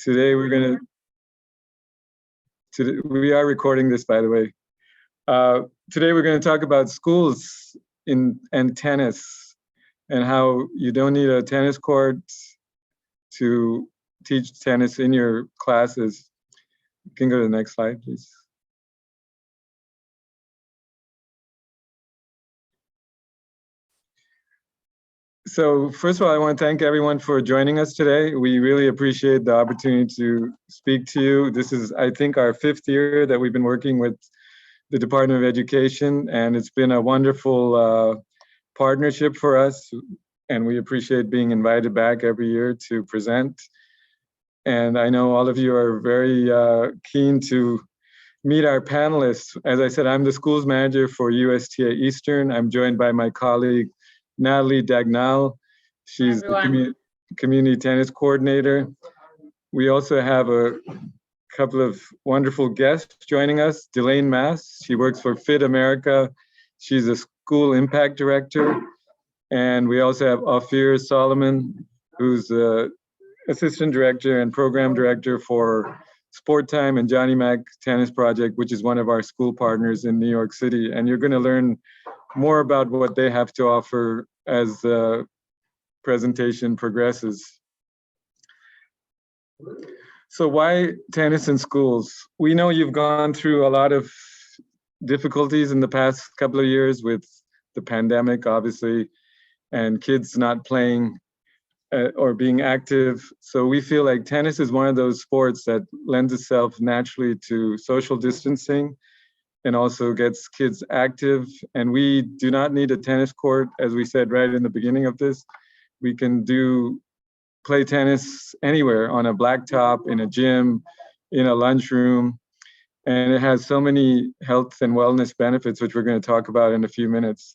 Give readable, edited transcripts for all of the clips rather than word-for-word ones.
Today we are recording this, by the way. Today we're going to talk about schools and tennis, and how you don't need a tennis court to teach tennis in your classes. You can go to the next slide, please. So first of all, I want to thank everyone for joining us today. We really appreciate the opportunity to speak to you. This is, I think, our 5th year that we've been working with the Department of Education, and it's been a wonderful partnership for us, and we appreciate being invited back every year to present. And I know all of you are very keen to meet our panelists. As I said, I'm the schools manager for USTA Eastern. I'm joined by my colleague, Natalie Dagnall. She's the community tennis coordinator. We also have a couple of wonderful guests joining us. Delane Mass, she works for Fit America. She's a school impact director. And we also have Ophir Solomon, who's the assistant director and program director for Sport Time and Johnny Mac Tennis Project, which is one of our school partners in New York City. And you're going to learn more about what they have to offer as the presentation progresses. So why tennis in schools? We know you've gone through a lot of difficulties in the past couple of years with the pandemic, obviously, and kids not playing or being active. So we feel like tennis is one of those sports that lends itself naturally to social distancing and also gets kids active. And we do not need a tennis court, as we said right in the beginning of this. We can play tennis anywhere, on a blacktop, in a gym, in a lunchroom. And it has so many health and wellness benefits, which we're going to talk about in a few minutes.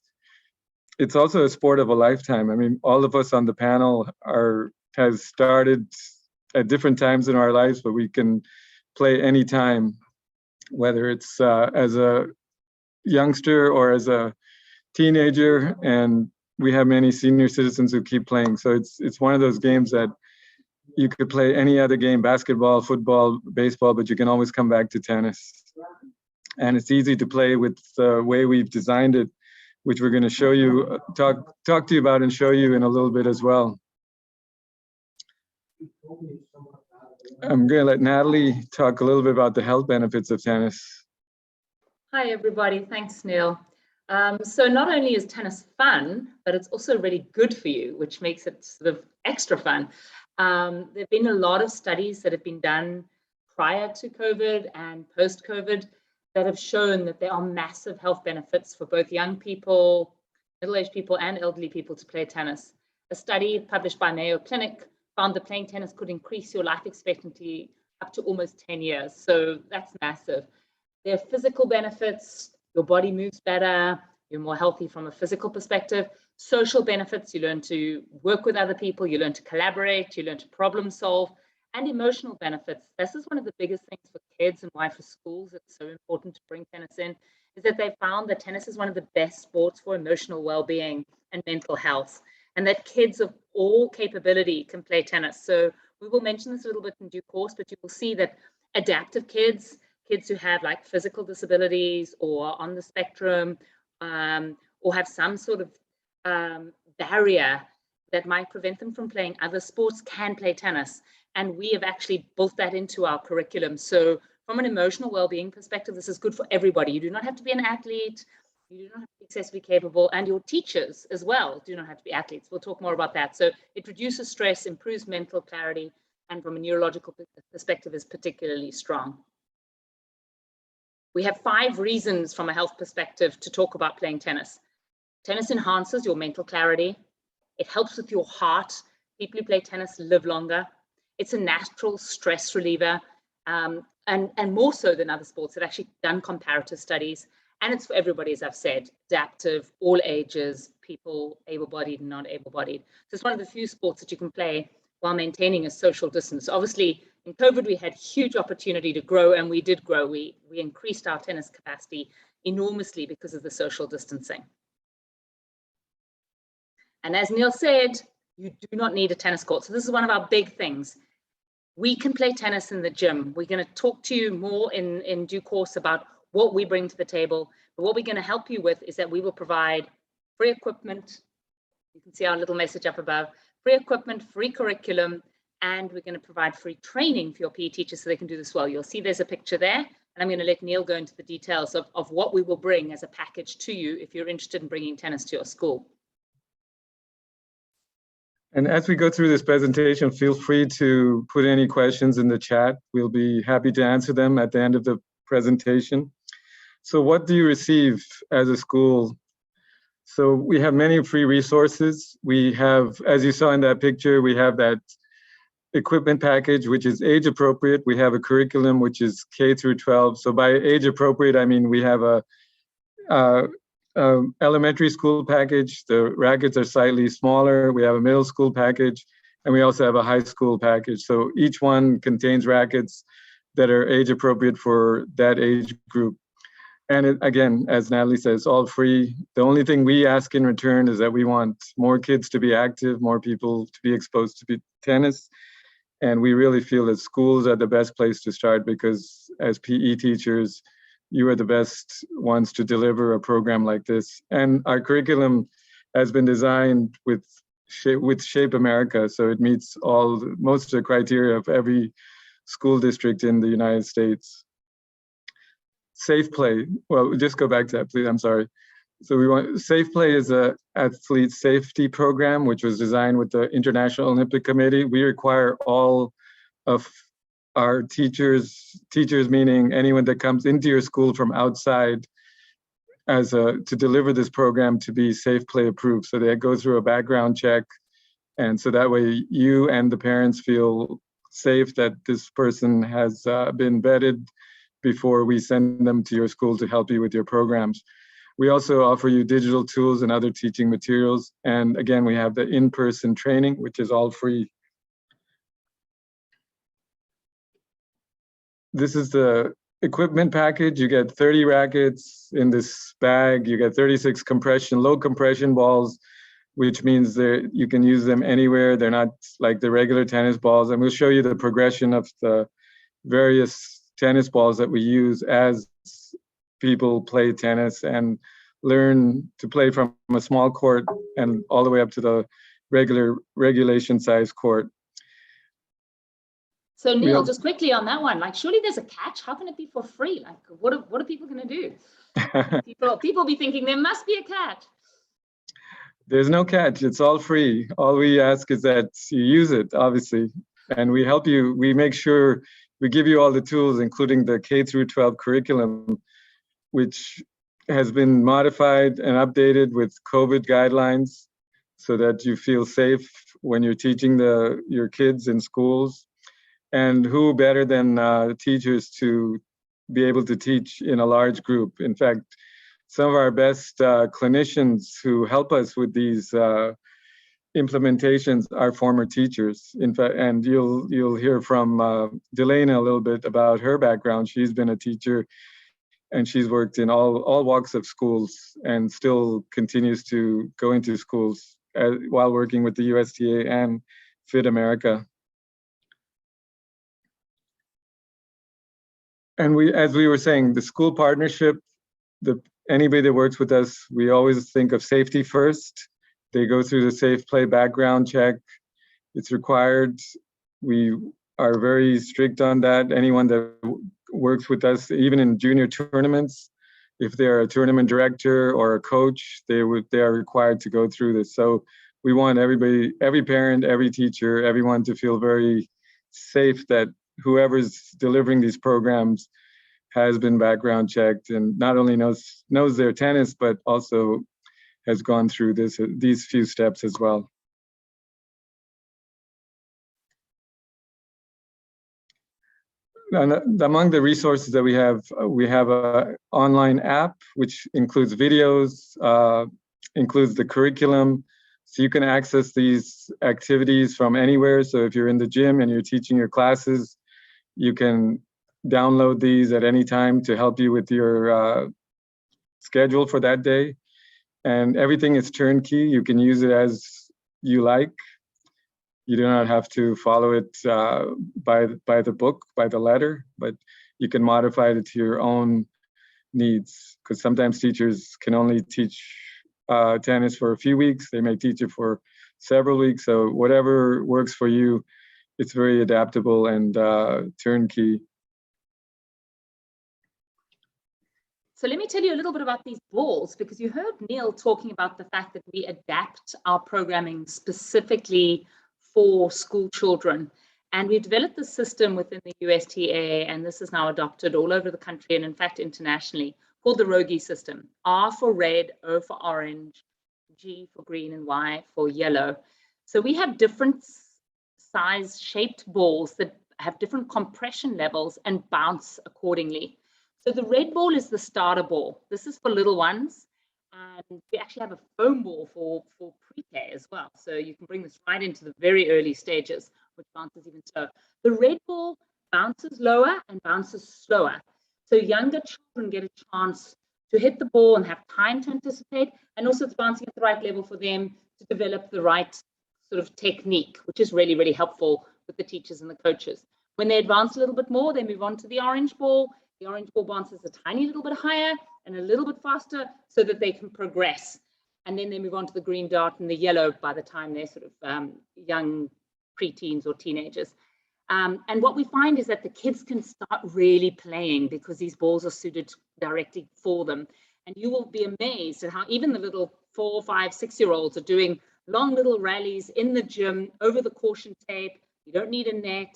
It's also a sport of a lifetime. I mean, all of us on the panel has started at different times in our lives, but we can play anytime, whether it's as a youngster or as a teenager, and we have many senior citizens who keep playing. So it's one of those games that you could play any other game, basketball, football, baseball, but you can always come back to tennis. And it's easy to play with the way we've designed it, which we're going to show you, talk to you about and show you in a little bit as well. I'm going to let Natalie talk a little bit about the health benefits of tennis. Hi, everybody. Thanks, Neil. So not only is tennis fun, but it's also really good for you, which makes it sort of extra fun. There have been a lot of studies that have been done prior to COVID and post-COVID that have shown that there are massive health benefits for both young people, middle-aged people, and elderly people to play tennis. A study published by Mayo Clinic found that playing tennis could increase your life expectancy up to almost 10 years. So that's massive. There are physical benefits. Your body moves better. You're more healthy from a physical perspective. Social benefits. You learn to work with other people. You learn to collaborate. You learn to problem solve. And emotional benefits. This is one of the biggest things for kids, and why for schools it's so important to bring tennis in, is that they found that tennis is one of the best sports for emotional well-being and mental health, and that kids of all capability can play tennis. So we will mention this a little bit in due course, but you will see that adaptive kids who have like physical disabilities or on the spectrum, or have some sort of barrier that might prevent them from playing other sports, can play tennis. And we have actually built that into our curriculum. So from an emotional well-being perspective, this is good for everybody. You do not have to be an athlete. You do not have to be excessively capable, and your teachers as well do not have to be athletes. We'll talk more about that. So it reduces stress, improves mental clarity, and from a neurological perspective is particularly strong. We have 5 reasons from a health perspective to talk about playing tennis. Tennis enhances your mental clarity. It helps with your heart. People who play tennis live longer. It's a natural stress reliever, and more so than other sports. They've actually done comparative studies, and it's for everybody, as I've said, adaptive, all ages, people able-bodied and not able-bodied. So it's one of the few sports that you can play while maintaining a social distance. Obviously, in COVID, we had huge opportunity to grow, and we did grow. We increased our tennis capacity enormously because of the social distancing. And as Neil said, you do not need a tennis court. So this is one of our big things. We can play tennis in the gym. We're going to talk to you more in due course about what we bring to the table. But what we're going to help you with is that we will provide free equipment. You can see our little message up above. Free equipment, free curriculum, and we're going to provide free training for your PE teachers so they can do this well. You'll see there's a picture there, and I'm going to let Neil go into the details of what we will bring as a package to you if you're interested in bringing tennis to your school. And as we go through this presentation, feel free to put any questions in the chat. We'll be happy to answer them at the end of the presentation. So what do you receive as a school? So we have many free resources. We have, as you saw in that picture, we have that equipment package, which is age appropriate. We have a curriculum, which is K through 12. So by age appropriate, I mean we have a elementary school package. The rackets are slightly smaller. We have a middle school package, and we also have a high school package. So each one contains rackets that are age appropriate for that age group. And it, again, as Natalie says, all free. The only thing we ask in return is that we want more kids to be active, more people to be exposed to tennis. And we really feel that schools are the best place to start because as PE teachers, you are the best ones to deliver a program like this. And our curriculum has been designed with Shape America, so it meets most of the criteria of every school district in the United States. Safe Play, well, just go back to that, please, I'm sorry. So Safe Play is an athlete safety program, which was designed with the International Olympic Committee. We require all of our teachers meaning anyone that comes into your school from outside to deliver this program to be Safe Play approved. So they go through a background check. And so that way you and the parents feel safe that this person has been vetted before we send them to your school to help you with your programs. We also offer you digital tools and other teaching materials. And again, we have the in-person training, which is all free. This is the equipment package. You get 30 rackets in this bag. You get 36 low compression balls, which means that you can use them anywhere. They're not like the regular tennis balls. And we'll show you the progression of the various tennis balls that we use as people play tennis and learn to play from a small court and all the way up to the regulation size court. So Neil, just quickly on that one, like surely there's a catch. How can it be for free? Like what are people going to do? people be thinking there must be a catch. There's no catch. It's all free. All we ask is that you use it, obviously, and we help you. We make sure we give you all the tools, including the K through 12 curriculum, which has been modified and updated with COVID guidelines so that you feel safe when you're teaching your kids in schools. And who better than teachers to be able to teach in a large group? In fact, some of our best clinicians who help us with these implementations are former teachers. In fact, and you'll hear from Delana a little bit about her background. She's been a teacher and she's worked in all walks of schools and still continues to go into schools while working with the USTA and Fit America. And as we were saying, the school partnership, anybody that works with us, we always think of safety first. They go through the Safe Play background check. It's required. We are very strict on that. Anyone that works with us, even in junior tournaments, if they're a tournament director or a coach, they are required to go through this. So we want everybody, every parent, every teacher, everyone to feel very safe that whoever's delivering these programs has been background checked and not only knows their tennis, but also has gone through these few steps as well. And among the resources that we have an online app, which includes videos, includes the curriculum. So you can access these activities from anywhere. So if you're in the gym and you're teaching your classes, you can download these at any time to help you with your schedule for that day. And everything is turnkey. You can use it as you like. You do not have to follow it by the book, by the letter, but you can modify it to your own needs, because sometimes teachers can only teach tennis for a few weeks. They may teach it for several weeks. So whatever works for you, it's very adaptable and turnkey. So let me tell you a little bit about these balls, because you heard Neil talking about the fact that we adapt our programming specifically for school children. And we've developed the system within the USTA, and this is now adopted all over the country and in fact internationally, called the ROGI system. R for red, O for orange, G for green, and Y for yellow. So we have different size shaped balls that have different compression levels and bounce accordingly. So the red ball is the starter ball. This is for little ones. And we actually have a foam ball for pre-K as well. So you can bring this right into the very early stages, which bounces even slower. The red ball bounces lower and bounces slower. So younger children get a chance to hit the ball and have time to anticipate. And also it's bouncing at the right level for them to develop the right sort of technique, which is really, really helpful with the teachers and the coaches. When they advance a little bit more, they move on to the orange ball. The orange ball bounces a tiny little bit higher and a little bit faster so that they can progress. And then they move on to the green dart and the yellow by the time they're sort of young preteens or teenagers. And what we find is that the kids can start really playing because these balls are suited directly for them. And you will be amazed at how even the little 4, 5, 6-year-olds are doing long little rallies in the gym over the caution tape. You don't need a net,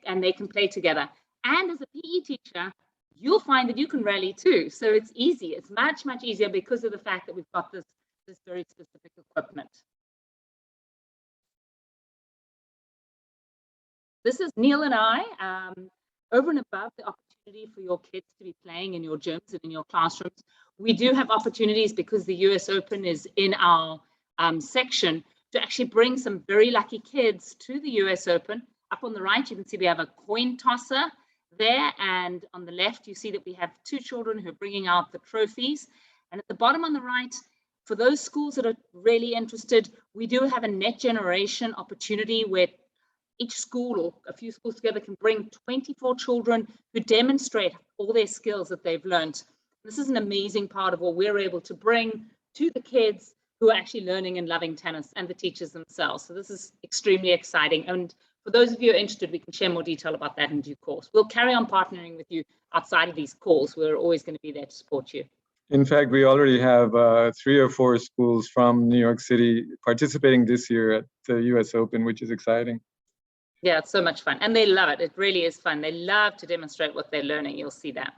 and they can play together. And as a PE teacher, you'll find that you can rally too. So it's easy. It's much, much easier because of the fact that we've got this very specific equipment. This is Neil and I, over and above the opportunity for your kids to be playing in your gyms and in your classrooms. We do have opportunities because the US Open is in our section to actually bring some very lucky kids to the US Open. Up on the right, you can see we have a coin tosser there, and on the left you see that we have 2 children who are bringing out the trophies. And at the bottom on the right, for those schools that are really interested, we do have a net generation opportunity where each school or a few schools together can bring 24 children who demonstrate all their skills that they've learned. This is an amazing part of what we're able to bring to the kids who are actually learning and loving tennis, and the teachers themselves. So this is extremely exciting. And for those of you who are interested, we can share more detail about that in due course. We'll carry on partnering with you outside of these calls. We're always going to be there to support you. In fact, we already have 3 or 4 schools from New York City participating this year at the US Open, which is exciting. Yeah, it's so much fun. And they love it. It really is fun. They love to demonstrate what they're learning. You'll see that.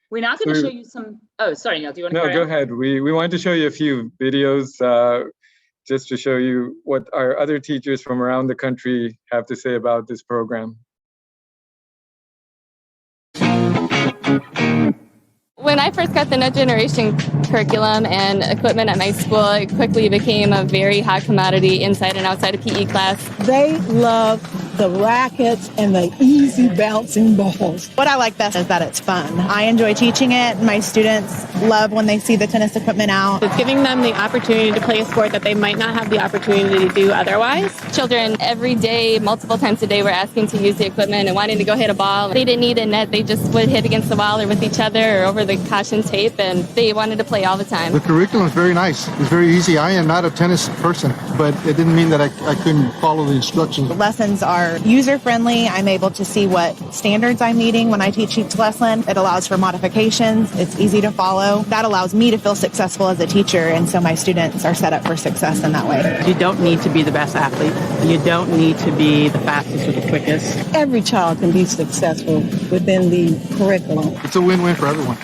We're now going to show you some. Oh, sorry, Neil. Do you want to carry on? No, go ahead. We wanted to show you a few videos just to show you what our other teachers from around the country have to say about this program. When I first got the Net Generation curriculum and equipment at my school, it quickly became a very hot commodity inside and outside of PE class. They love the rackets and the easy bouncing balls. What I like best is that it's fun. I enjoy teaching it. My students love when they see the tennis equipment out. It's giving them the opportunity to play a sport that they might not have the opportunity to do otherwise. Children every day, multiple times a day, were asking to use the equipment and wanting to go hit a ball. They didn't need a net. They just would hit against the wall or with each other or over the caution tape, and they wanted to play all the time. The curriculum is very nice. It's very easy. I am not a tennis person, but it didn't mean that I couldn't follow the instructions. The lessons are user-friendly. I'm able to see what standards I'm meeting when I teach each lesson. It allows for modifications. It's easy to follow. That allows me to feel successful as a teacher, and so my students are set up for success in that way. You don't need to be the best athlete. You don't need to be the fastest or the quickest. Every child can be successful within the curriculum. It's a win-win for everyone.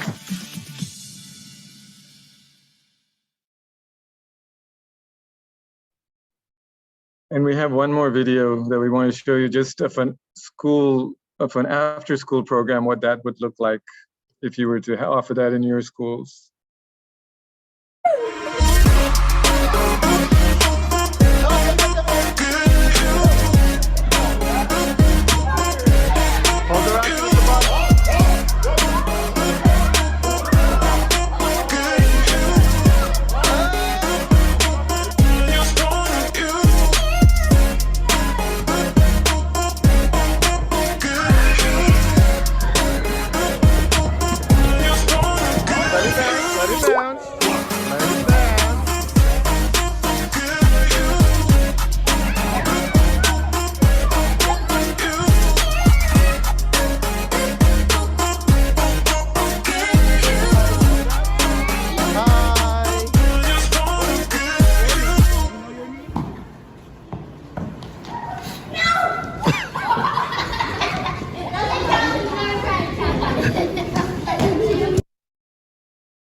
And we have one more video that we want to show you, just of an after-school program, what that would look like if you were to offer that in your schools.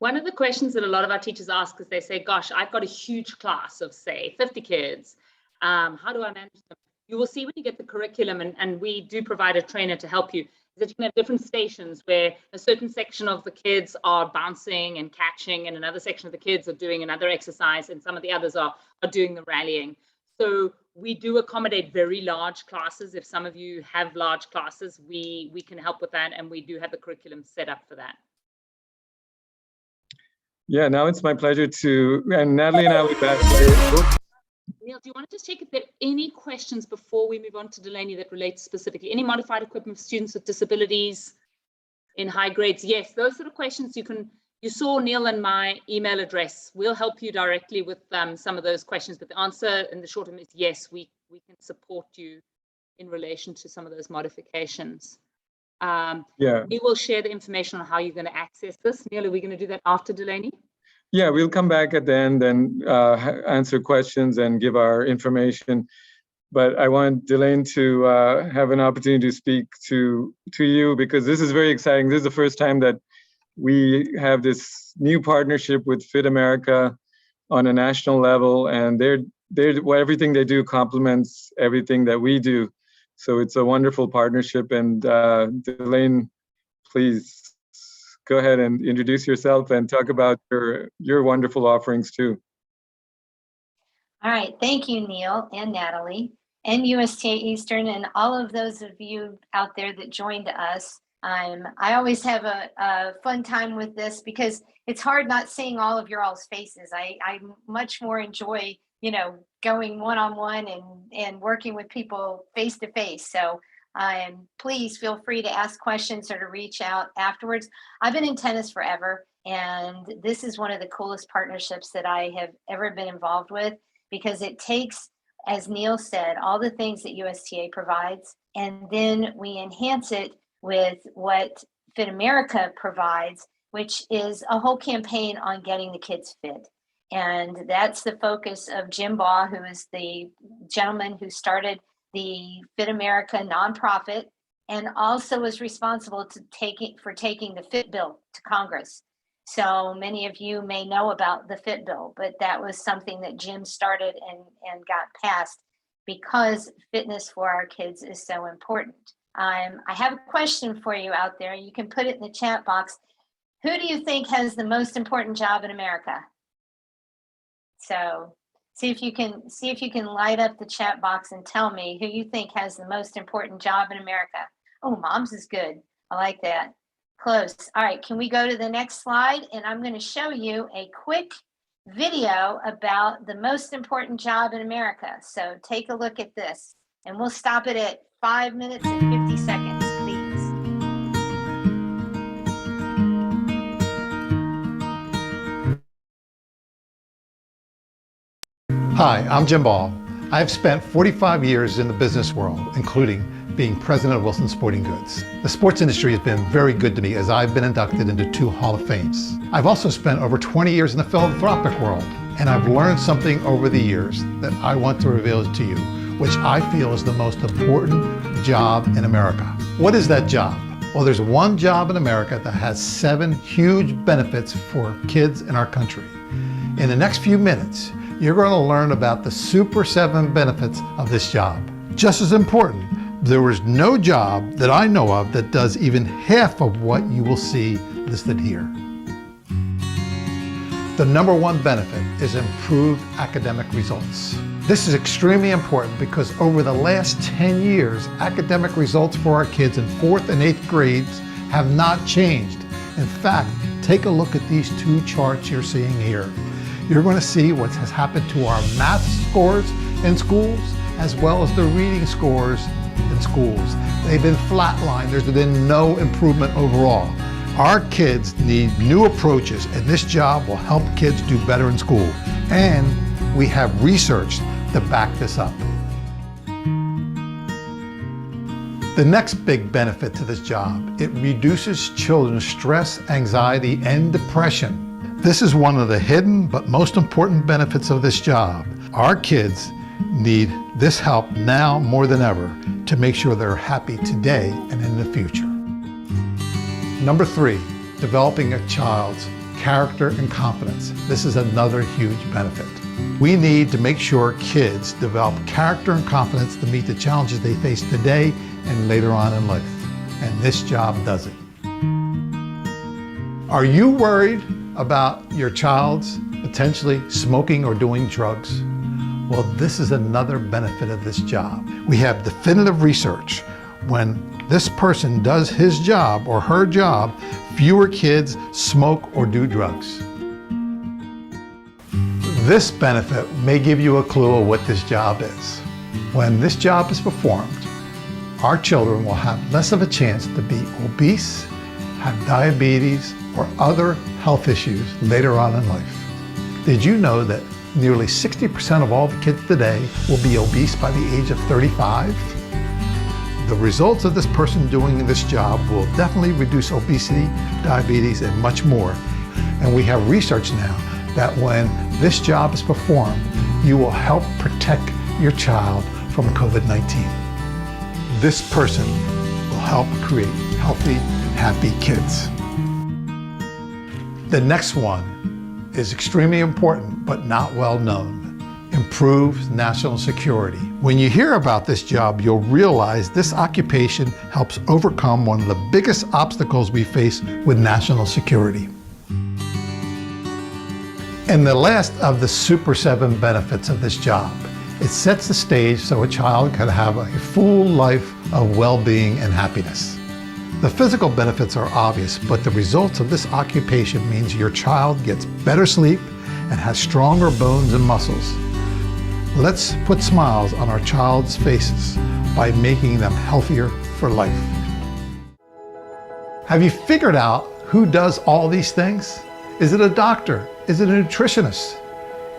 One of the questions that a lot of our teachers ask is they say, gosh, I've got a huge class of, say, 50 kids. How do I manage them? You will see when you get the curriculum, and we do provide a trainer to help you, is that you can have different stations where a certain section of the kids are bouncing and catching, and another section of the kids are doing another exercise, and some of the others are doing the rallying. So we do accommodate very large classes. If some of you have large classes, we can help with that, and we do have the curriculum set up for that. Yeah, now it's my pleasure and Natalie and I will be back later. Neil, do you want to just check if there are any questions before we move on to Delaney that relate specifically? Any modified equipment for students with disabilities in high grades? Yes, those sort of questions you saw Neil and my email address. We'll help you directly with some of those questions, but the answer in the short term is yes, we can support you in relation to some of those modifications. We will share the information on how you're going to access this. Neil, are we going to do that after Delaney? Yeah, we'll come back at the end and answer questions and give our information. But I want Delaney to have an opportunity to speak to you, because this is very exciting. This is the first time that we have this new partnership with Fit America on a national level, and everything they do complements everything that we do. So it's a wonderful partnership. And Delaney, please go ahead and introduce yourself and talk about your wonderful offerings too. All right, thank you, Neil and Natalie and USTA Eastern and all of those of you out there that joined us. I always have a fun time with this because it's hard not seeing all of your all's faces. I much more enjoy, going one-on-one and working with people face to face. So please feel free to ask questions or to reach out afterwards. I've been in tennis forever, and this is one of the coolest partnerships that I have ever been involved with, because it takes, as Neil said, all the things that USTA provides, and then we enhance it with what Fit America provides, which is a whole campaign on getting the kids fit. And that's the focus of Jim Baugh, who is the gentleman who started the Fit America nonprofit, and also was responsible for taking the Fit Bill to Congress. So many of you may know about the Fit Bill, but that was something that Jim started and got passed because fitness for our kids is so important. I have a question for you out there. You can put it in the chat box. Who do you think has the most important job in America? So see if you can light up the chat box and tell me who you think has the most important job in America. Oh, moms is good. I like that. Close. All right, can we go to the next slide? And I'm going to show you a quick video about the most important job in America. So take a look at this, and we'll stop it at 5 minutes and 50 seconds, please. Hi, I'm Jim Ball. I've spent 45 years in the business world, including being president of Wilson Sporting Goods. The sports industry has been very good to me as I've been inducted into 2 Hall of Fames. I've also spent over 20 years in the philanthropic world, and I've learned something over the years that I want to reveal to you, which I feel is the most important job in America. What is that job? Well, there's one job in America that has 7 huge benefits for kids in our country. In the next few minutes, you're going to learn about the Super 7 benefits of this job. Just as important, there is no job that I know of that does even half of what you will see listed here. The number 1 benefit is improved academic results. This is extremely important because over the last 10 years, academic results for our kids in 4th and 8th grades have not changed. In fact, take a look at these 2 charts you're seeing here. You're going to see what has happened to our math scores in schools, as well as the reading scores in schools. They've been flatlined. There's been no improvement overall. Our kids need new approaches, and this job will help kids do better in school. And we have research to back this up. The next big benefit to this job, it reduces children's stress, anxiety, and depression. This is one of the hidden but most important benefits of this job. Our kids need this help now more than ever to make sure they're happy today and in the future. Number 3, developing a child's character and confidence. This is another huge benefit. We need to make sure kids develop character and confidence to meet the challenges they face today and later on in life. And this job does it. Are you worried about your child's potentially smoking or doing drugs? Well, this is another benefit of this job. We have definitive research. When this person does his job or her job, fewer kids smoke or do drugs. This benefit may give you a clue of what this job is. When this job is performed, our children will have less of a chance to be obese, have diabetes, or other health issues later on in life. Did you know that nearly 60% of all the kids today will be obese by the age of 35? The results of this person doing this job will definitely reduce obesity, diabetes, and much more. And we have research now that when this job is performed, you will help protect your child from COVID-19. This person will help create healthy, happy kids. The next one is extremely important, but not well known. Improves national security. When you hear about this job, you'll realize this occupation helps overcome one of the biggest obstacles we face with national security. And the last of the Super 7 benefits of this job, it sets the stage so a child can have a full life of well-being and happiness. The physical benefits are obvious, but the results of this occupation means your child gets better sleep and has stronger bones and muscles. Let's put smiles on our child's faces by making them healthier for life. Have you figured out who does all these things? Is it a doctor? Is it a nutritionist?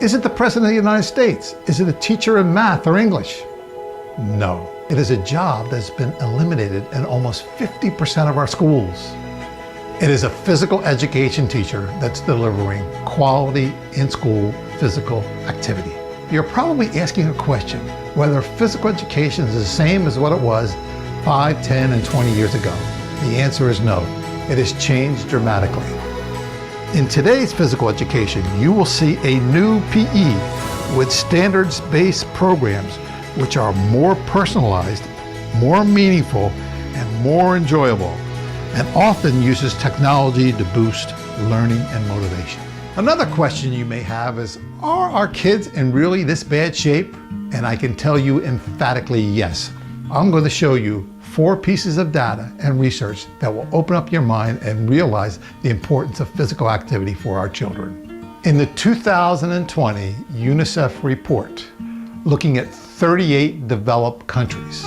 Is it the President of the United States? Is it a teacher in math or English? No. It is a job that's been eliminated in almost 50% of our schools. It is a physical education teacher that's delivering quality in-school physical activity. You're probably asking a question whether physical education is the same as what it was 5, 10, and 20 years ago. The answer is no. It has changed dramatically. In today's physical education, you will see a new PE with standards-based programs which are more personalized, more meaningful, and more enjoyable, and often uses technology to boost learning and motivation. Another question you may have is, are our kids in really this bad shape? And I can tell you emphatically yes. I'm going to show you 4 pieces of data and research that will open up your mind and realize the importance of physical activity for our children. In the 2020 UNICEF report, looking at 38 developed countries,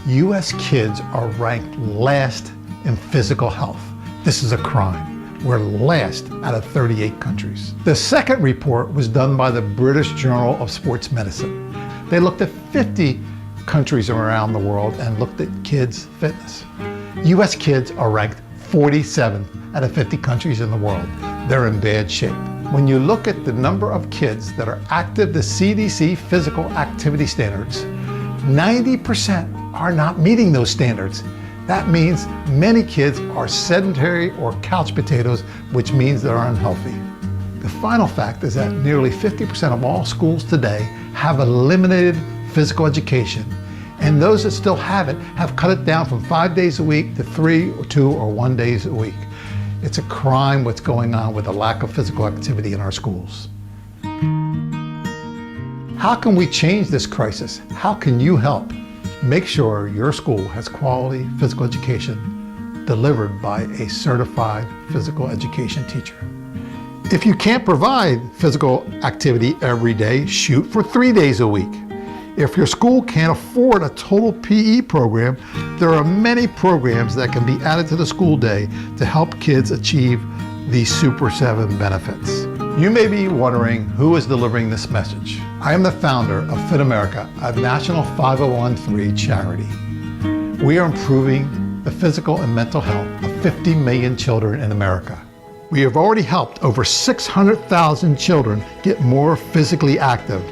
U.S. kids are ranked last in physical health. This is a crime. We're last out of 38 countries. The second report was done by the British Journal of Sports Medicine. They looked at 50 countries around the world and looked at kids' fitness. U.S. kids are ranked 47th out of 50 countries in the world. They're in bad shape. When you look at the number of kids that are active to CDC physical activity standards, 90% are not meeting those standards. That means many kids are sedentary or couch potatoes, which means they're unhealthy. The final fact is that nearly 50% of all schools today have eliminated physical education, and those that still have it have cut it down from 5 days a week to 3 or 2 or 1 days a week. It's a crime what's going on with the lack of physical activity in our schools. How can we change this crisis? How can you help? Make sure your school has quality physical education delivered by a certified physical education teacher. If you can't provide physical activity every day, shoot for 3 days a week. If your school can't afford a total PE program, there are many programs that can be added to the school day to help kids achieve these Super 7 benefits. You may be wondering who is delivering this message. I am the founder of Fit America, a national 501(c)(3) charity. We are improving the physical and mental health of 50 million children in America. We have already helped over 600,000 children get more physically active,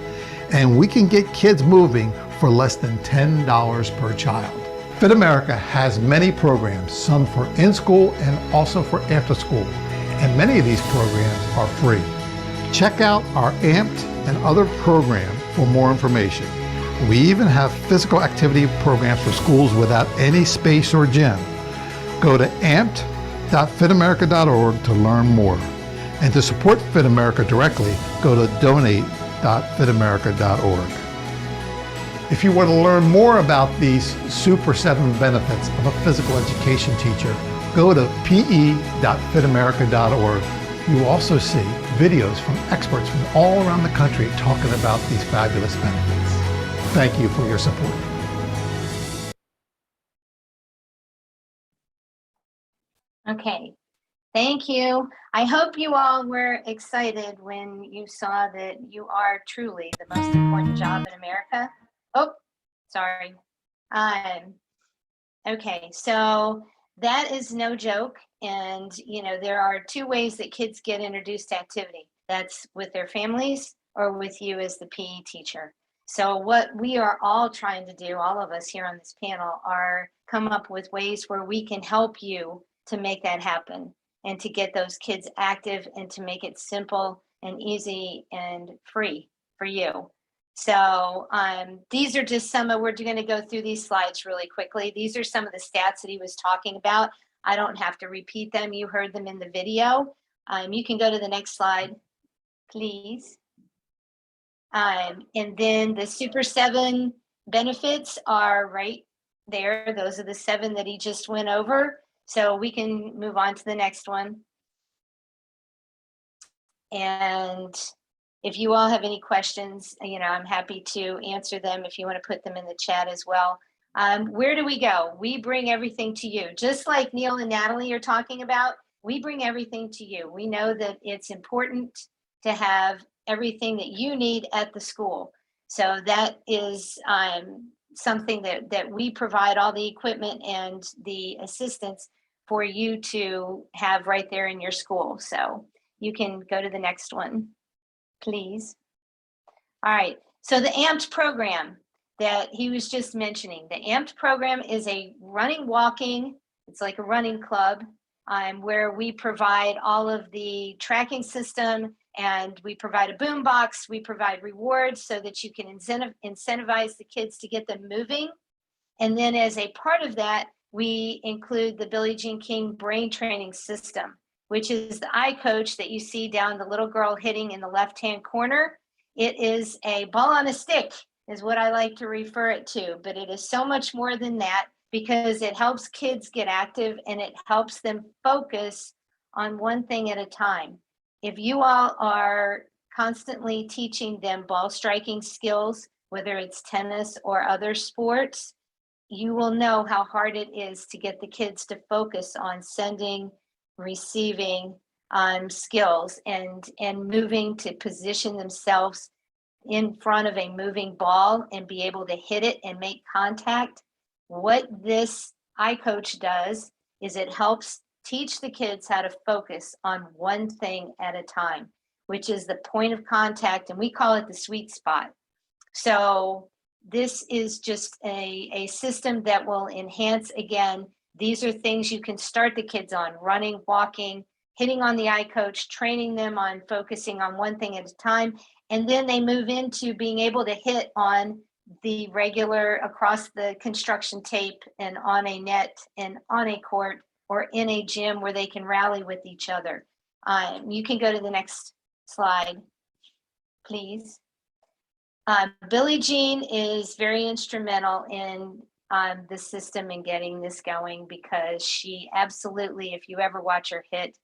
and we can get kids moving for less than $10 per child. Fit America has many programs, some for in-school and also for after school. and many of these programs are free. Check out our AMPed and other programs for more information. We even have physical activity programs for schools without any space or gym. Go to amped.fitamerica.org to learn more. And to support Fit America directly, go to donate.fitamerica.org. If you want to learn more about these Super 7 benefits of a physical education teacher, go to pe.fitamerica.org. You will also see videos from experts from all around the country talking about these fabulous benefits. Thank you for your support. Okay, thank you. I hope you all were excited when you saw that you are truly the most important job in America. Oh, sorry. Okay, so that is no joke. And, you know, there are two ways that kids get introduced to activity. That's with their families or with you as the PE teacher. So what we are all trying to do, all of us here on this panel, are come up with ways where we can help you to make that happen and to get those kids active and to make it simple and easy and free for you. So these are just some of, we're going to go through these slides really quickly. These are some of the stats that he was talking about. I don't have to repeat them. You heard them in the video. You can go to the next slide, please. And then the Super 7 benefits are right there. Those are the 7 that he just went over. So we can move on to the next one. And if you all have any questions, you know, I'm happy to answer them if you want to put them in the chat as well. Where do we go? We bring everything to you. Just like Neil and Natalie are talking about, we bring everything to you. We know that it's important to have everything that you need at the school. So that is something that we provide all the equipment and the assistance for you to have right there in your school. So you can go to the next one, please. All right, so the AMPed program that he was just mentioning. The AMPed program is a running, walking, it's like a running club where we provide all of the tracking system, and we provide a boom box, we provide rewards so that you can incentivize the kids to get them moving. And then as a part of that, we include the Billie Jean King brain training system, which is the iCoach that you see down the little girl hitting in the left-hand corner. It is a ball on a stick, is what I like to refer it to, but it is so much more than that because it helps kids get active and it helps them focus on one thing at a time. If you all are constantly teaching them ball striking skills, whether it's tennis or other sports, you will know how hard it is to get the kids to focus on sending, receiving skills and moving to position themselves in front of a moving ball and be able to hit it and make contact. What this iCoach does is it helps teach the kids how to focus on one thing at a time, which is the point of contact, and we call it the sweet spot. So this is just a system that will enhance, again, these are things you can start the kids on: running, walking, hitting on the iCoach, training them on focusing on one thing at a time. And then they move into being able to hit on the regular across the construction tape and on a net and on a court or in a gym where they can rally with each other. You can go to the next slide, please. Billie Jean is very instrumental in the system and getting this going because she absolutely, if you ever watch her hit,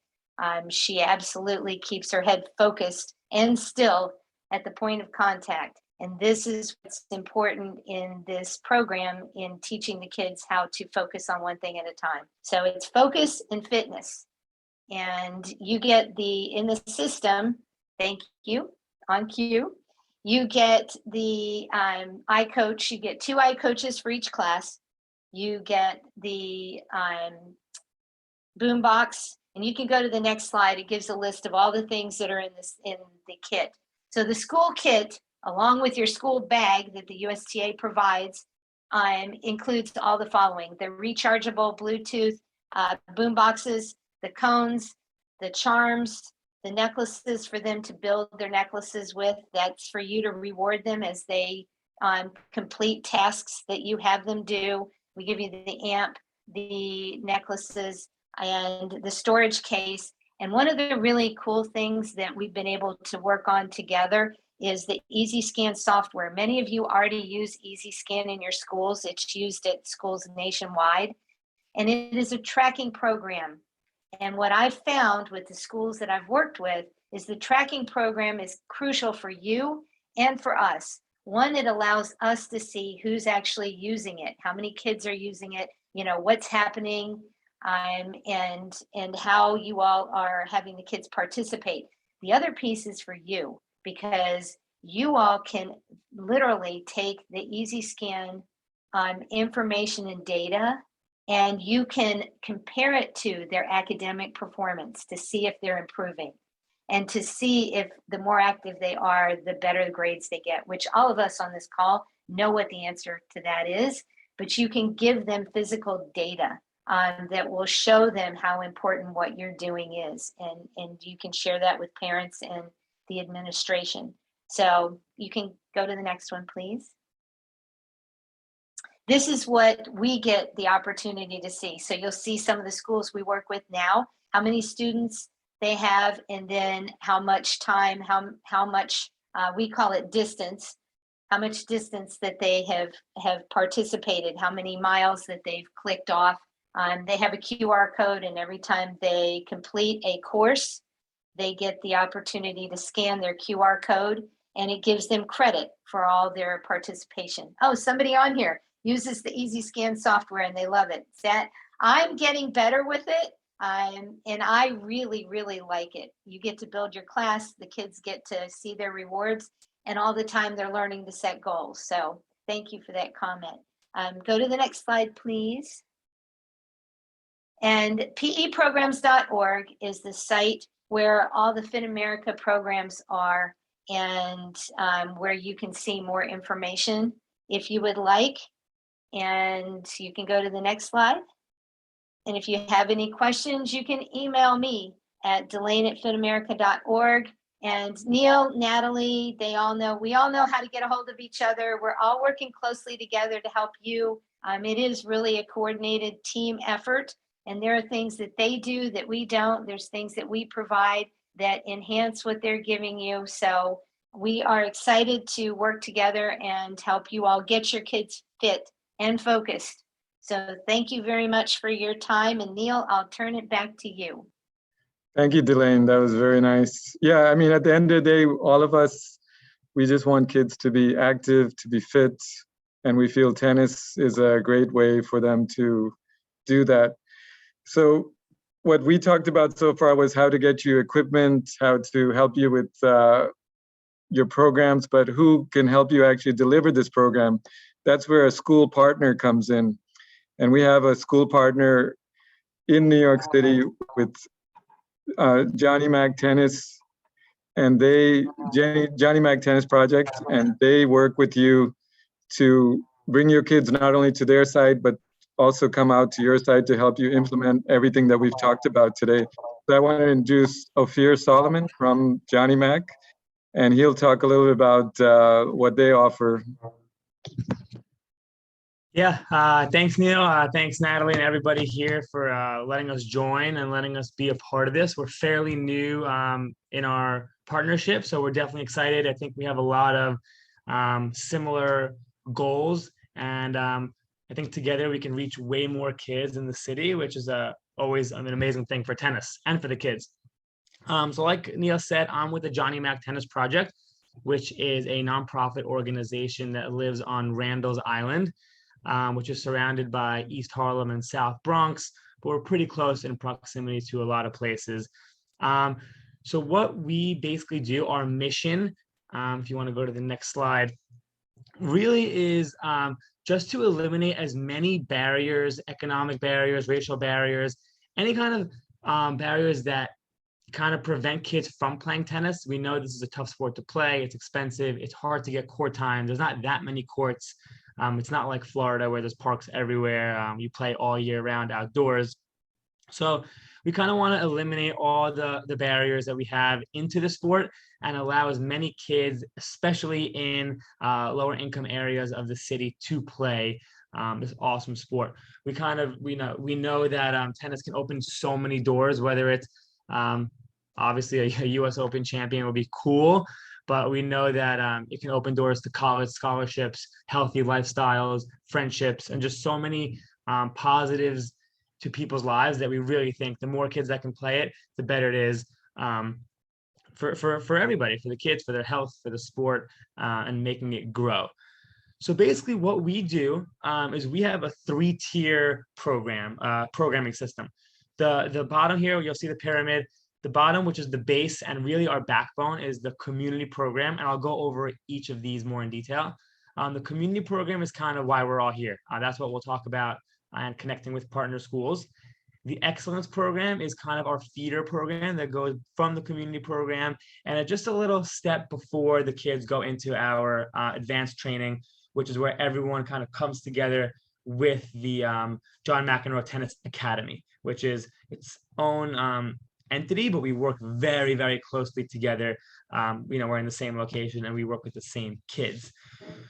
she absolutely keeps her head focused and still at the point of contact. And this is what's important in this program in teaching the kids how to focus on one thing at a time. So it's focus and fitness. And you get in the system, thank you, on cue, you get the iCoach, you get 2 iCoaches for each class. You get the boom box, and you can go to the next slide. It gives a list of all the things that are in the kit. So the school kit, along with your school bag that the USTA provides, includes all the following: the rechargeable Bluetooth boom boxes, the cones, the charms, the necklaces for them to build their necklaces with. That's for you to reward them as they complete tasks that you have them do. We give you the amp, the necklaces, and the storage case. And one of the really cool things that we've been able to work on together is the EasyScan software. Many of you already use EasyScan in your schools. It's used at schools nationwide, and it is a tracking program. And what I've found with the schools that I've worked with is the tracking program is crucial for you and for us. One, it allows us to see who's actually using it, how many kids are using it, what's happening, and how you all are having the kids participate. The other piece is for you, because you all can literally take the EasyScan information and data, and you can compare it to their academic performance to see if they're improving, and to see if the more active they are, the better the grades they get, which all of us on this call know what the answer to that is. But you can give them physical data that will show them how important what you're doing is. And you can share that with parents and the administration. So you can go to the next one, please. This is what we get the opportunity to see. So you'll see some of the schools we work with now, how many students they have, and then how much time, how much, we call it distance, how much distance that they have participated, how many miles that they've clicked off. They have a QR code, and every time they complete a course, they get the opportunity to scan their QR code, and it gives them credit for all their participation. Oh, somebody on here uses the EasyScan software and they love it. I'm getting better with it, and I really, really like it. You get to build your class, the kids get to see their rewards, and all the time they're learning to set goals. So thank you for that comment. Go to the next slide, please. And peprograms.org is the site where all the Fit America programs are, and where you can see more information if you would like. And you can go to the next slide. And if you have any questions, you can email me at delane@fitamerica.org. And Neil, Natalie, we all know how to get a hold of each other. We're all working closely together to help you. It is really a coordinated team effort. And there are things that they do that we don't. There's things that we provide that enhance what they're giving you. So we are excited to work together and help you all get your kids fit and focused. So thank you very much for your time. And Neil, I'll turn it back to you. Thank you, Delane. That was very nice. Yeah, I mean, at the end of the day, all of us, we just want kids to be active, to be fit. And we feel tennis is a great way for them to do that. So what we talked about so far was how to get you equipment, how to help you with your programs, but who can help you actually deliver this program? That's where a school partner comes in. And we have a school partner in New York City with Johnny Mac Tennis, and Johnny Mac Tennis Project, and they work with you to bring your kids not only to their site, but also come out to your site to help you implement everything that we've talked about today. So I want to introduce Ophir Solomon from Johnny Mac, and he'll talk a little bit about what they offer. Yeah, thanks, Neil. Thanks, Natalie, and everybody here for letting us join and letting us be a part of this. We're fairly new in our partnership, so we're definitely excited. I think we have a lot of similar goals, and I think together we can reach way more kids in the city, which is always an amazing thing for tennis and for the kids. So like Neil said, I'm with the Johnny Mac Tennis Project, which is a nonprofit organization that lives on Randall's Island, which is surrounded by East Harlem and South Bronx, but we're pretty close in proximity to a lot of places. So what we basically do, our mission, if you want to go to the next slide, really is just to eliminate as many barriers, economic barriers, racial barriers, any kind of barriers that kind of prevent kids from playing tennis. We know this is a tough sport to play. It's expensive. It's hard to get court time. There's not that many courts. It's not like Florida where there's parks everywhere. You play all year round outdoors. So we kind of want to eliminate all the barriers that we have into the sport and allow as many kids, especially in lower income areas of the city, to play this awesome sport. We know that tennis can open so many doors, whether it's obviously a US Open champion would be cool, but we know that it can open doors to college scholarships, healthy lifestyles, friendships, and just so many positives to people's lives that we really think the more kids that can play it, the better it is for everybody, for the kids, for their health, for the sport, and making it grow. So basically what we do is we have a 3-tier programming system. The bottom here, you'll see the pyramid. The bottom, which is the base and really our backbone, is the community program. And I'll go over each of these more in detail. The community program is kind of why we're all here. That's what we'll talk about and connecting with partner schools. The excellence program is kind of our feeder program that goes from the community program and it's just a little step before the kids go into our advanced training, which is where everyone kind of comes together with the John McEnroe Tennis Academy, which is its own entity, but we work very, very closely together. We're in the same location and we work with the same kids.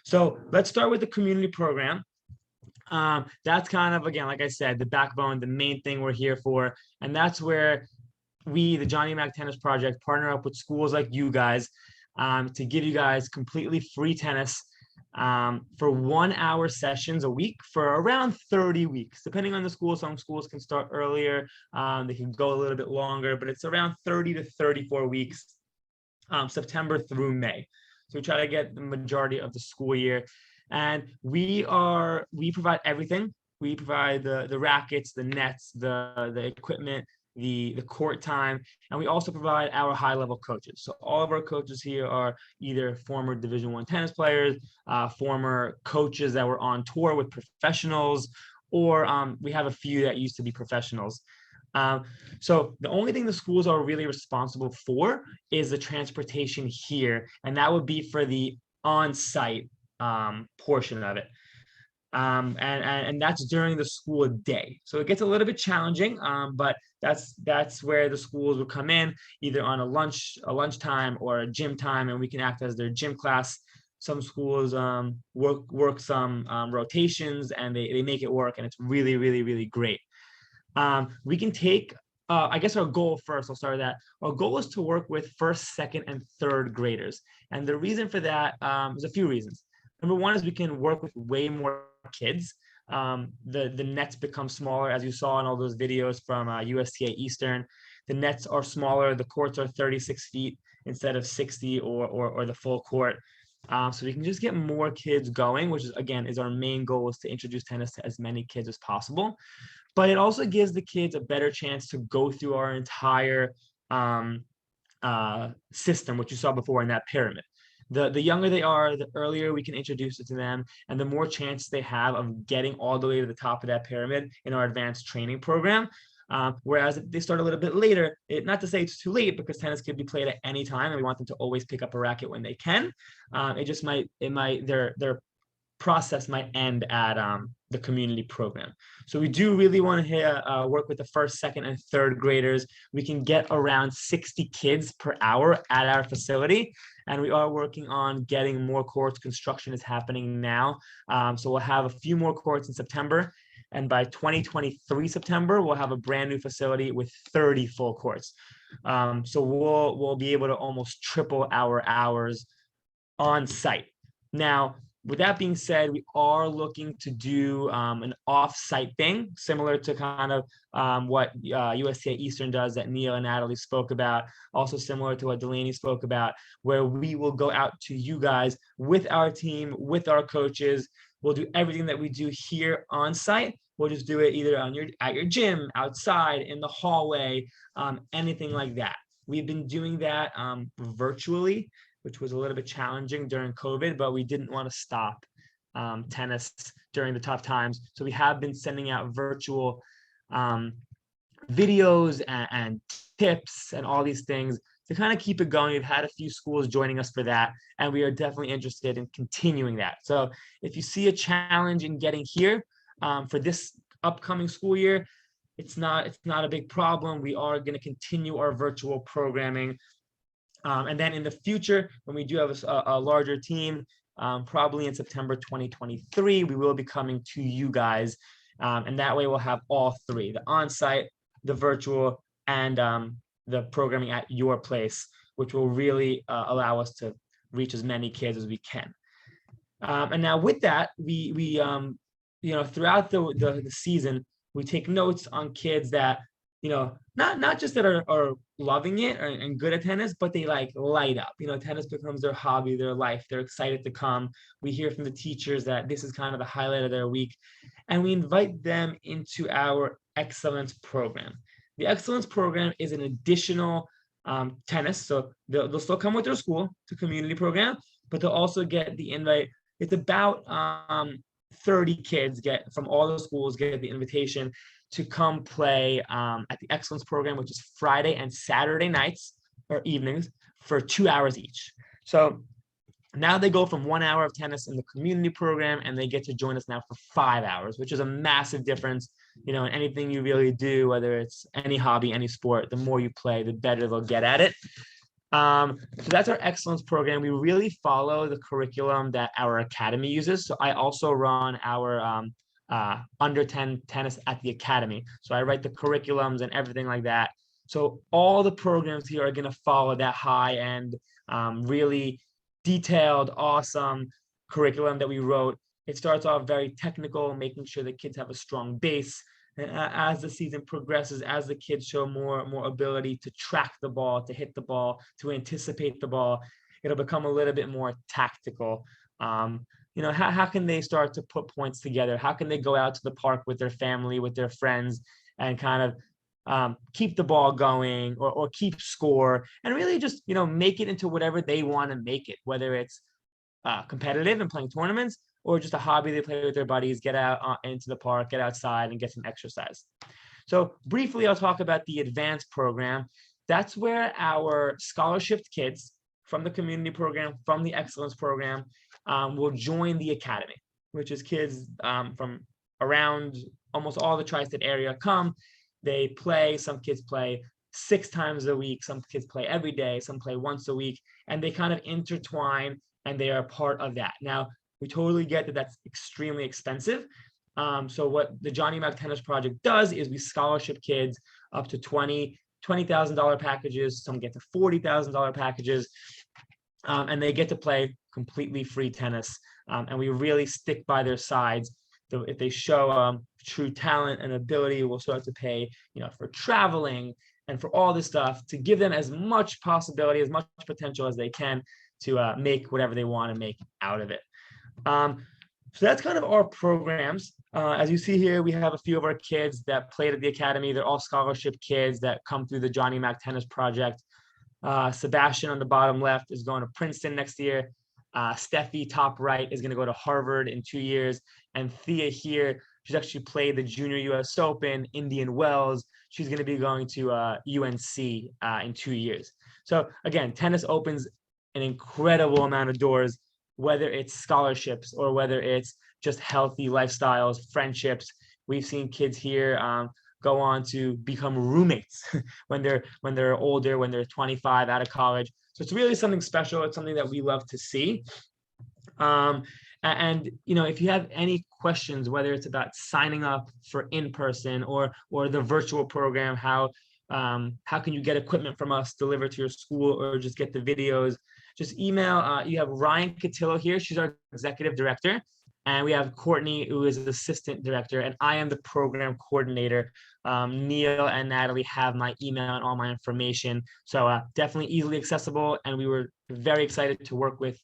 So let's start with the community program. That's kind of, again, like I said, the backbone, the main thing we're here for. And that's where we, the Johnny Mac Tennis Project, partner up with schools like you guys to give you guys completely free tennis for 1-hour sessions a week for around 30 weeks, depending on the school. Some schools can start earlier, they can go a little bit longer, but it's around 30 to 34 weeks, September through May. So we try to get the majority of the school year. And we provide everything. We provide the rackets, the nets, the equipment, the court time, and we also provide our high-level coaches. So all of our coaches here are either former Division I tennis players, former coaches that were on tour with professionals, or we have a few that used to be professionals. So the only thing the schools are really responsible for is the transportation here, and that would be for the on-site portion of it. And that's during the school day. So it gets a little bit challenging, but that's where the schools will come in, either on a lunchtime or a gym time, and we can act as their gym class. Some schools work some rotations and they make it work, and it's really, really, really great. We can take, I guess our goal first, I'll start with that. Our goal is to work with first, second, and third graders. And the reason for that is a few reasons. Number one is we can work with way more kids. The nets become smaller, as you saw in all those videos from USTA Eastern. The nets are smaller. The courts are 36 feet instead of 60 or the full court. So we can just get more kids going, which is, again, is our main goal, is to introduce tennis to as many kids as possible. But it also gives the kids a better chance to go through our entire system, which you saw before in that pyramid. The younger they are, the earlier we can introduce it to them, and the more chance they have of getting all the way to the top of that pyramid in our advanced training program. Whereas if they start a little bit later, not to say it's too late, because tennis can be played at any time, and we want them to always pick up a racket when they can. Their process might end at the community program. So we do really want to work with the first, second, and third graders. We can get around 60 kids per hour at our facility, and we are working on getting more courts. Construction is happening now. So we'll have a few more courts in September, and by 2023 September, we'll have a brand new facility with 30 full courts. So we'll be able to almost triple our hours on site. Now, with that being said, we are looking to do an off-site thing, similar to kind of what USTA Eastern does that Neil and Natalie spoke about, also similar to what Delaney spoke about, where we will go out to you guys with our team, with our coaches. We'll do everything that we do here on site. We'll just do it either at your gym, outside, in the hallway, anything like that. We've been doing that virtually, which was a little bit challenging during COVID, but we didn't want to stop tennis during the tough times. So we have been sending out virtual videos and tips and all these things to kind of keep it going. We've had a few schools joining us for that, and we are definitely interested in continuing that. So if you see a challenge in getting here for this upcoming school year, it's not a big problem. We are going to continue our virtual programming. And then in the future, when we do have a larger team, probably in September 2023, we will be coming to you guys. And that way we'll have all three, the on-site, the virtual, and the programming at your place, which will really allow us to reach as many kids as we can. And now with that, we throughout the season, we take notes on kids that, not just that are loving it and good at tennis, but they like light up. Tennis becomes their hobby, their life. They're excited to come. We hear from the teachers that this is kind of the highlight of their week. And we invite them into our excellence program. The excellence program is an additional tennis. So they'll still come with their school to community program, but they'll also get the invite. It's about 30 kids from all the schools get the invitation to come play at the excellence program, which is Friday and Saturday nights or evenings for 2 hours each. So now they go from 1 hour of tennis in the community program, and they get to join us now for 5 hours, which is a massive difference. In anything you really do, whether it's any hobby, any sport, the more you play, the better they'll get at it. So that's our excellence program. We really follow the curriculum that our academy uses. So I also run our under 10 tennis at the academy. So I write the curriculums and everything like that. So all the programs here are going to follow that high end, really detailed, awesome curriculum that we wrote. It starts off very technical, making sure the kids have a strong base. And as the season progresses, as the kids show more ability to track the ball, to hit the ball, to anticipate the ball, it'll become a little bit more tactical. How can they start to put points together? How can they go out to the park with their family, with their friends, and kind of keep the ball going or keep score, and really just, make it into whatever they want to make it, whether it's competitive and playing tournaments, or just a hobby they play with their buddies, get out into the park, get outside and get some exercise. So briefly, I'll talk about the advanced program. That's where our scholarship kids from the community program, from the excellence program, will join the academy, which is kids from around almost all the tri-state area come. They play, some kids play 6 times a week, some kids play every day, some play once a week, and they kind of intertwine, and they are part of that. Now, we totally get that that's extremely expensive. So what the Johnny Mac Tennis Project does is we scholarship kids up to $20,000 packages. Some get to $40,000 packages, and they get to play completely free tennis. And we really stick by their sides. So if they show true talent and ability, we'll start to pay, for traveling and for all this stuff, to give them as much possibility, as much potential as they can to make whatever they want to make out of it. So that's kind of our programs. As you see here, we have a few of our kids that played at the academy. They're all scholarship kids that come through the Johnny Mac Tennis Project. Sebastian on the bottom left is going to Princeton next year. Steffi, top right, is going to go to Harvard in 2 years. And Thea here, she's actually played the Junior US Open, Indian Wells. She's going to be going to UNC in 2 years. So again, tennis opens an incredible amount of doors, whether it's scholarships or whether it's just healthy lifestyles, friendships. We've seen kids here go on to become roommates when they're older, when they're 25 out of college. So it's really something special. It's something that we love to see. And if you have any questions, whether it's about signing up for in-person or the virtual program, how can you get equipment from us delivered to your school, or just get the videos, just email. You have Ryan Cotillo here. She's our executive director. And we have Courtney, who is the assistant director, and I am the program coordinator. Neil and Natalie have my email and all my information. So definitely easily accessible. And we were very excited to work with,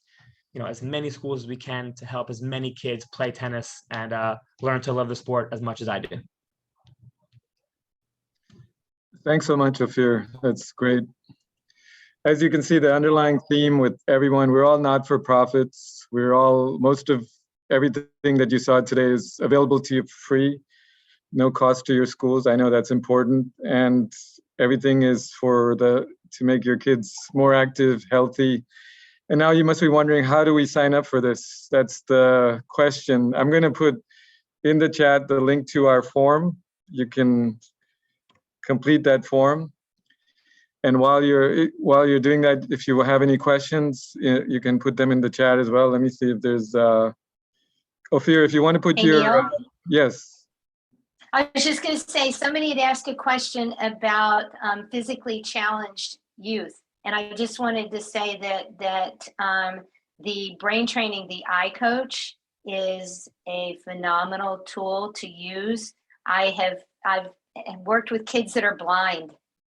as many schools as we can to help as many kids play tennis and learn to love the sport as much as I do. Thanks so much, Ophir. That's great. As you can see, the underlying theme with everyone, we're all not-for-profits. Most of everything that you saw today is available to you free, no cost to your schools. I know that's important. And everything is to make your kids more active, healthy. And now you must be wondering, how do we sign up for this? That's the question. I'm going to put in the chat the link to our form. You can complete that form. And while you're doing that, if you have any questions, you can put them in the chat as well. Let me see if there's Ophir, if you want to put your yes. I was just going to say, somebody had asked a question about physically challenged youth, and I just wanted to say that the brain training, the iCoach, is a phenomenal tool to use. I've worked with kids that are blind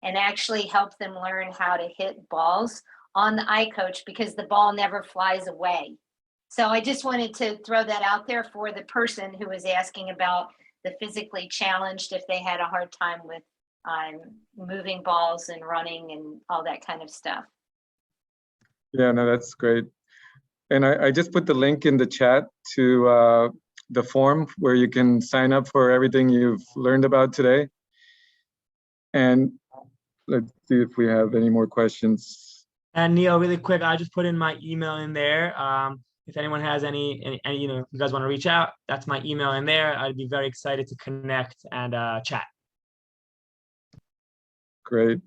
and actually help them learn how to hit balls on the iCoach because the ball never flies away. So I just wanted to throw that out there for the person who was asking about the physically challenged, if they had a hard time with moving balls and running and all that kind of stuff. Yeah, no, that's great. And I just put the link in the chat to the form where you can sign up for everything you've learned about today. And let's see if we have any more questions. And Neil, really quick, I just put in my email in there. If anyone has any, you know, if you guys want to reach out, that's my email in there. I'd be very excited to connect and chat. Great.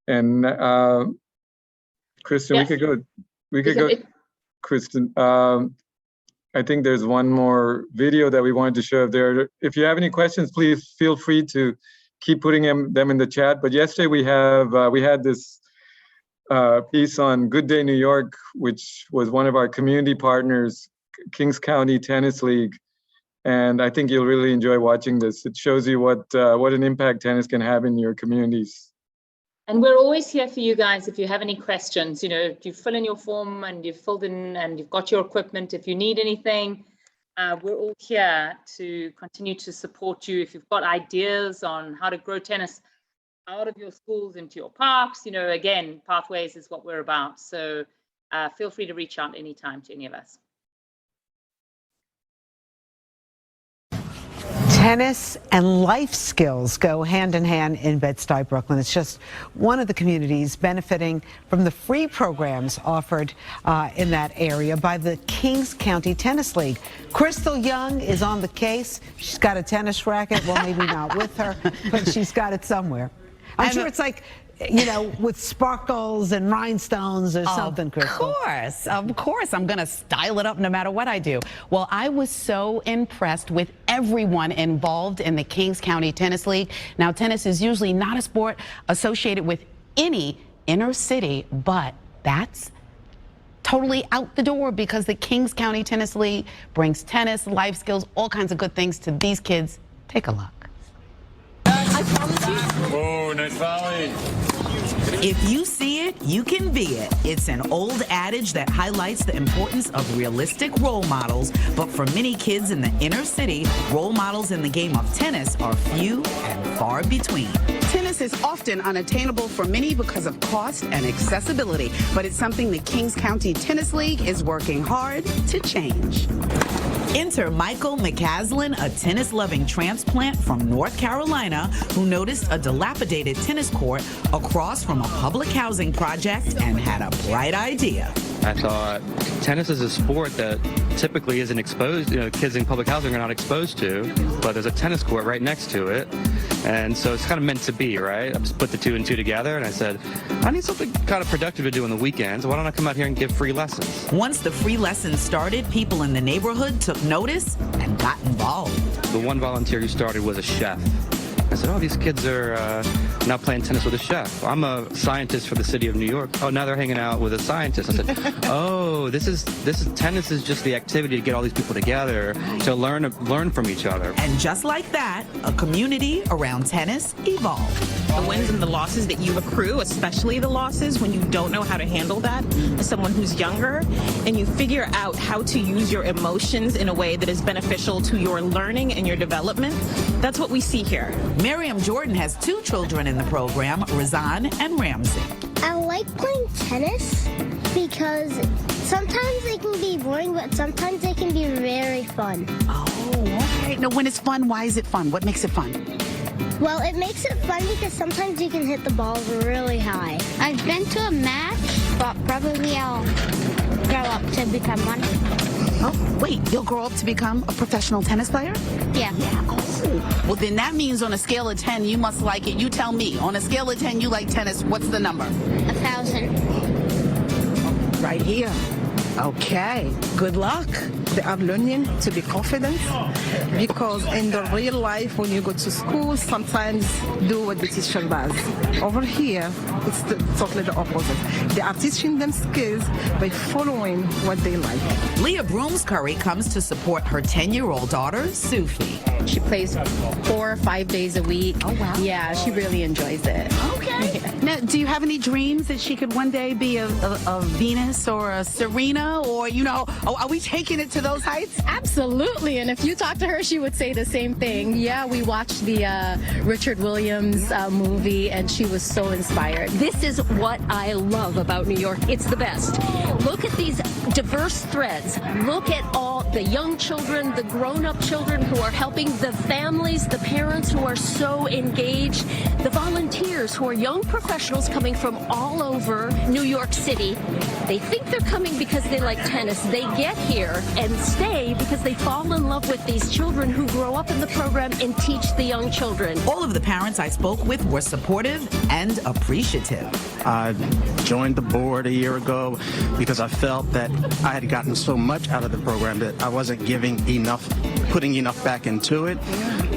And Kristen, Yes. we could go, Kristen. I think there's one more video that we wanted to show. If you have any questions, please feel free to keep putting them in the chat. But yesterday we had this piece on Good Day New York, which was one of our community partners, Kings County Tennis League. And I think you'll really enjoy watching this. It shows you what an impact tennis can have in your communities. And we're always here for you guys if you have any questions. You know, if you fill in your form and you've filled in and you've got your equipment, if you need anything, we're all here to continue to support you. If you've got ideas on how to grow tennis out of your schools into your parks, you know, again, Pathways is what we're about. So feel free to reach out anytime to any of us. Tennis and life skills go hand in hand in Bed-Stuy, Brooklyn. It's just one of the communities benefiting from the free programs offered in that area by the Kings County Tennis League. Crystal Young is on the case. She's got a tennis racket. Well, maybe not with her, but she's got it somewhere. I'm sure it's like, you know, with sparkles and rhinestones or something, Crystal. Of course. I'm going to style it up no matter what I do. Well, I was so impressed with everyone involved in the Kings County Tennis League. Now, tennis is usually not a sport associated with any inner city, but that's totally out the door because the Kings County Tennis League brings tennis, life skills, all kinds of good things to these kids. Take a look. I promise you. Oh, nice volley. If you see it, you can be it. It's an old adage that highlights the importance of realistic role models, but for many kids in the inner city, role models in the game of tennis are few and far between. Tennis is often unattainable for many because of cost and accessibility, but it's something the Kings County Tennis League is working hard to change. Enter Michael McCaslin, a tennis-loving transplant from North Carolina who noticed a dilapidated tennis court across from a public housing project and had a bright idea. I thought tennis is a sport that typically isn't exposed, you know, kids in public housing are not exposed to, but there's a tennis court right next to it. And so it's kind of meant to be, right? I just put the two and two together and I said, I need something kind of productive to do on the weekends. Why don't I come out here and give free lessons? Once the free lessons started, people in the neighborhood took notice and got involved. The one volunteer who started was a chef. I said, oh, these kids are now playing tennis with a chef. I'm a scientist for the city of New York. Oh, now they're hanging out with a scientist. I said, oh, tennis is just the activity to get all these people together to learn from each other. And just like that, a community around tennis evolved. The wins and the losses that you accrue, especially the losses when you don't know how to handle that as someone who's younger, and you figure out how to use your emotions in a way that is beneficial to your learning and your development. That's what we see here. Miriam Jordan has two children in the program, Razan and Ramsey. I like playing tennis because sometimes they can be boring, but sometimes they can be very fun. Oh, okay. Now, when it's fun, why is it fun? What makes it fun? Well, it makes it fun because sometimes you can hit the ball really high. I've been to a match, but probably I'll grow up to become one. Oh, wait, you'll grow up to become a professional tennis player? Yeah. Oh, well then that means on a scale of 10, you must like it. You tell me. On a scale of 10, you like tennis. What's the number? 1,000. Right here. Okay, good luck. They are learning to be confident, because in the real life, when you go to school, sometimes do what the teacher does. Over here, it's totally the opposite. They are teaching them skills by following what they like. Leah Broomscurry comes to support her 10-year-old daughter, Sufi. She plays 4 or 5 days a week. Oh, wow. Yeah, she really enjoys it. Okay. Now, do you have any dreams that she could one day be a Venus or a Serena, or, you know, are we taking it to those heights? Absolutely. And if you talk to her, she would say the same thing. Yeah, we watched the Richard Williams movie, and she was so inspired. This is what I love about New York. It's the best. Look at these diverse threads. Look at all the young children, the grown-up children who are helping, the families, the parents who are so engaged, the volunteers who are young professionals coming from all over New York City. They think they're coming because they like tennis. They get here and stay because they fall in love with these children who grow up in the program and teach the young children. All of the parents I spoke with were supportive and appreciative. I joined the board a year ago because I felt that I had gotten so much out of the program that I wasn't putting enough back into it.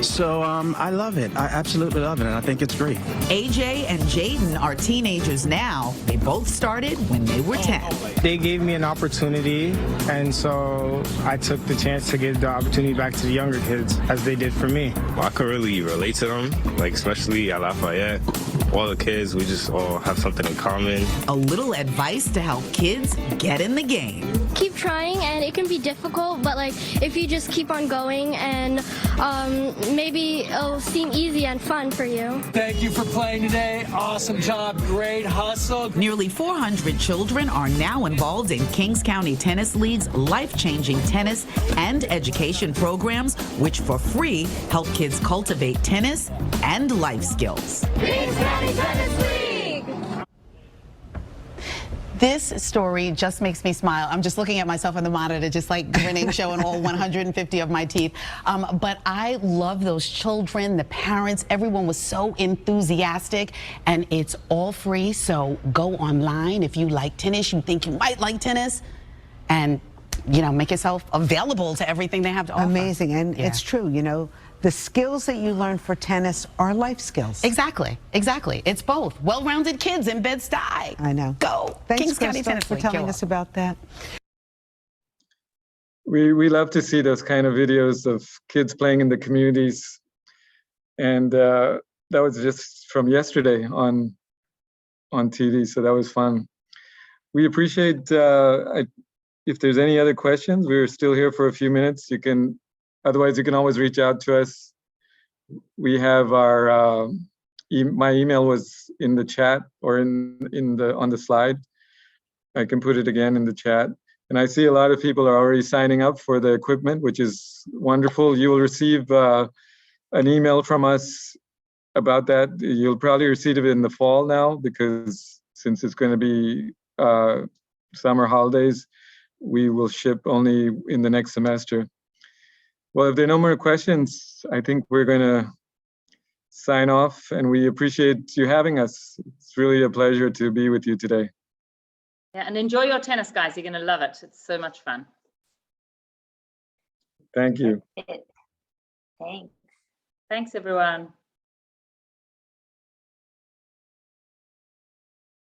So I love it. I absolutely love it, and I think it's great. AJ and Jaden are teenagers now. They both started when they were 10. They gave me an opportunity, and so I took the chance to give the opportunity back to the younger kids, as they did for me. I could really relate to them, like especially at Lafayette. All the kids, we just all have something in common. A little advice to help kids get in the game. Keep trying, and it can be difficult, but like if you just keep on going, and maybe it'll seem easy and fun for you. Thank you for playing today. Awesome job. Great hustle. Nearly 400 children are now involved in Kings County Tennis League's life-changing tennis and education programs, which for free help kids cultivate tennis and life skills. Kings County Tennis League! This story just makes me smile. I'm just looking at myself on the monitor, just like grinning, showing all 150 of my teeth. But I love those children, the parents, everyone was so enthusiastic, and it's all free. So go online if you like tennis, you think you might like tennis, and you know, make yourself available to everything they have to offer. Amazing, and it's true, you know, the skills that you learn for tennis are life skills. Exactly, exactly. It's both. Well-rounded kids in Bed-Stuy. I know. Go. Thanks, Kings County Crystal, Tennis for League. telling us about that. We love to see those kind of videos of kids playing in the communities. And that was just from yesterday on TV, so that was fun. We appreciate, if there's any other questions, we're still here for a few minutes. Otherwise, you can always reach out to us. We have our, my email was in the chat or on the slide. I can put it again in the chat. And I see a lot of people are already signing up for the equipment, which is wonderful. You will receive an email from us about that. You'll probably receive it in the fall now, because since it's going to be summer holidays, we will ship only in the next semester. Well, if there are no more questions, I think we're going to sign off, and we appreciate you having us. It's really a pleasure to be with you today. Yeah, and enjoy your tennis, guys. You're going to love it. It's so much fun. Thank you. Thanks. Thanks, everyone.